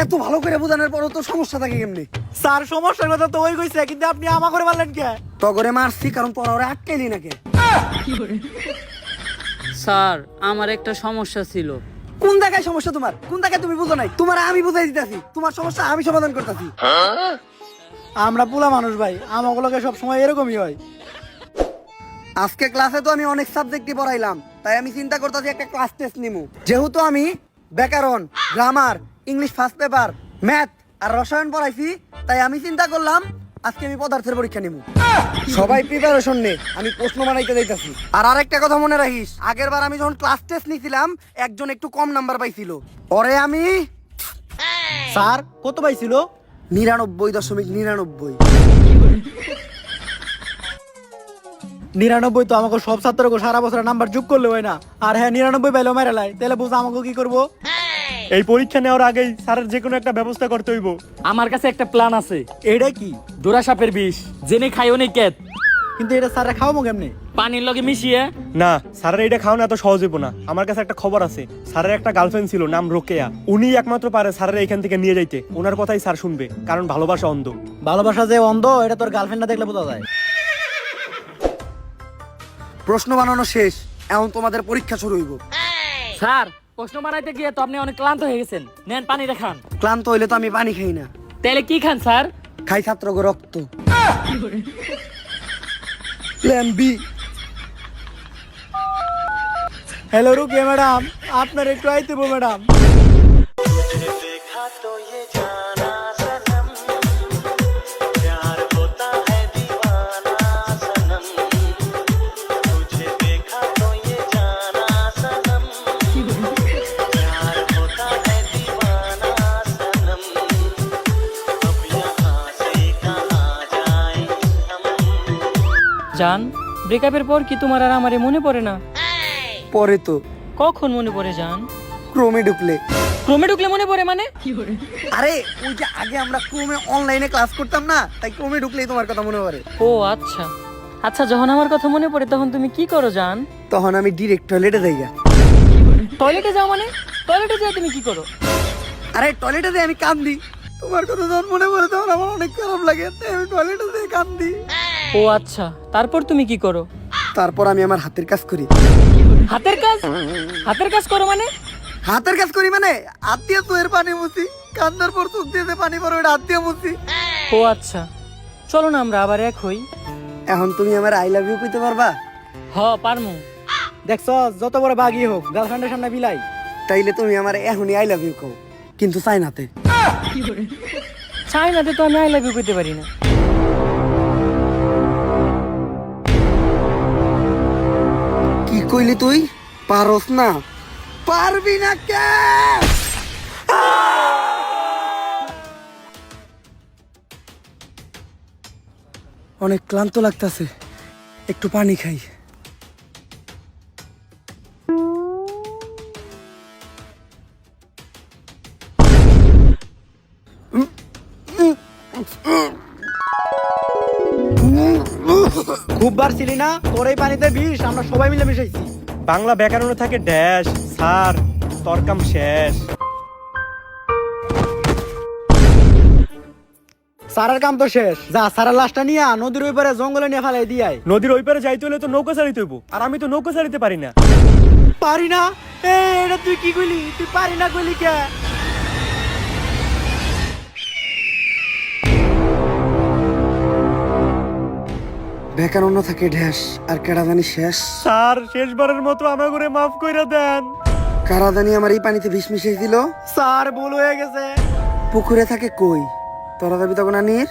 এত ভালো করে বোঝানোর পরও তো সমস্যা থাকে কেমনি? স্যার সমস্যার কথা তো ওই কইছে, কিন্তু আপনি আমা করে বললেন কে? তো করে মারছি কারণ তোরা ওরা আটকাইলি নাকি? স্যার আমার একটা সমস্যা ছিল। কোন জায়গায় সমস্যা তোমার? কোন জায়গায় তুমি বুঝো নাই? তোমার আমি বুঝাই দিতেছি, তোমার সমস্যা আমি সমাধান করতেছি। আমরা পোলা মানুষ ভাই, আমাগুলোকে সব সময় এরকমই হয়। আজকে ক্লাসে তো আমি অনেক সাবজেক্টই পড়াইলাম, তাই আমি চিন্তা করতেছি একটা ক্লাস টেস্ট নিমু। যেহেতু আমি ব্যাকরণ, grammar, English first paper, math আর রসায়ন পড়াইছি, তাই আমি চিন্তা করলাম আজকে আমি পদার্থের পরীক্ষা নিমু। সবাই প্রিপারেশন নে, আমি প্রশ্ন বানাইতে যাইতাছি। আর আরেকটা কথা মনে রাখিস, আগের বার আমি যখন ক্লাস টেস্ট নিছিলাম একজন একটু কম নাম্বার পাইছিল, পরে আমি স্যার কত পাইছিল? 99.99। 99 তো আমাকে সব ছাত্রকে সারা বছর নাম্বার যোগ করলে হয় না। আর হ্যাঁ 99 পাইলেও মেরে লাই, তাহলে বুঝ আমাকে কি করবো? এই পরীক্ষা নেওয়ার আগেই স্যারের যে কোনো একটা ব্যবস্থা করতে হইব। আমার কাছে একটা প্ল্যান আছে। এইটা কি? জোড়া সাপের বিষ, জেনে খাই অনেক কেত, কিন্তু এটা স্যাররা খাওয়াবো কেমনি? পানির লগে মিশিয়ে। না, স্যারের এটা খাওয়ানো এত সহজ হইব না। আমার কাছে একটা খবর আছে, স্যারের একটা গার্লফ্রেন্ড ছিল, নাম রোকেয়া। উনি একমাত্র পারে স্যারের এখান থেকে নিয়ে যাইতে। ওনার কথাই স্যার শুনবে, কারণ ভালোবাসা অন্ধ। ভালোবাসা যে অন্ধ এটা তোর গার্লফ্রেন্ড না দেখলে বোঝা যায়। প্রশ্ন বানানো শেষ, এখন তোমাদের পরীক্ষা শুরু হইব। স্যার প্রশ্ন বানাইতে গিয়ে তো আপনি অনেক ক্লান্ত হয়ে গেছেন, নেন পানি দেখান। ক্লান্ত হইলে তো আমি পানি খাই না, তাহলে কি খান স্যার? খাই ছাত্রকে রক্ত। Plan B. Hello Rukiya madam, আপনার একটু আইতে ম্যাডাম। জান, ব্রেকআপের পর কি তোমার আর আমারে মনে পড়ে না? পরে তো কখন মনে পড়ে জান? ক্রোমে ঢুকলে। ক্রমে ঢুকলে মনে পড়ে মানে? আরে ওই যে আগে আমরা ক্রোমে অনলাইনে ক্লাস করতাম না, তাই ক্রোমে ঢুকলেই তোমার কথা মনে পড়ে। ও আচ্ছা আচ্ছা, যখন আমার কথা মনে পড়ে তখন তুমি কি করো জান? তখন আমি ডিরেক্ট টয়লেটে যাই গা। টয়লেটে যাও মানে? টয়লেটে যাও তুমি কি করো? আরে টয়লেটে যাই আমি কান্দি। তোমার কথা যখন মনে পড়ে তখন আমার অনেক খারাপ লাগে, তাই আমি টয়লেটে যাই কান্দি। ও আচ্ছা, তারপর তুমি কি করো? তারপর আমি আমার হাতের কাজ করি। হাতের কাজ? হাতের কাজ করো মানে? হাতের কাজ করি মানে হাত দিয়ে চোখের পানি মুছি, কান্দার পর চোখ দিয়ে যে পানি পড়ে ওটা হাত দিয়ে মুছি। ও আচ্ছা, চলো না আমরা আবার এক হই। এখন তুমি আমার আই লাভ ইউ কইতে পারবা? হ পারমু। দেখছ, যত বড় বাগই হোক গার্লফ্রেন্ডের সামনে বিলাই। তাইলে তুমি আমার এখনই আই লাভ ইউ কও, কিন্তু চাইনাতে। চাইনাতে তো আমি আই লাভ ইউ করতে পারি না। কি কইলি তুই? পারস না? পারবি না কে? অনেক ক্লান্ত লাগতাছে, একটু পানি খাই। খুব বার ছিলি না, তোর এই পানিতে বিষ, আমরা সবাই মিলে মিশাইছি। বাংলা ব্যাকরণে থাকে ড্যাশ। স্যার তরকাম শেষ। সারার কাম তো শেষ, যা সারার লাশটা নিয়ে নদীর ওই পারে জঙ্গলে নিয়ে ফেলাই দিয়াই। নদীর ওই পারে যাইতে হলে তো নৌকা চালিতে হইব, আর আমি তো নৌকা চালিতে পারি না। পারি না? এটা তুই কি কইলি? তুই পারি না কইলি কে? ব্যাকরণ থাকে ঢ্যাস, আর কেডাদানি শেষ। স্যার শেষবারের মতো আমার করে মাফ কইরা দেন। কারাদানি আমার এই পানিতে বিষ মিশিয়ে দিল। স্যার ভুল হয়ে গেছে। পুকুরে থাকে কই, তোরা যাবি তখন আনির।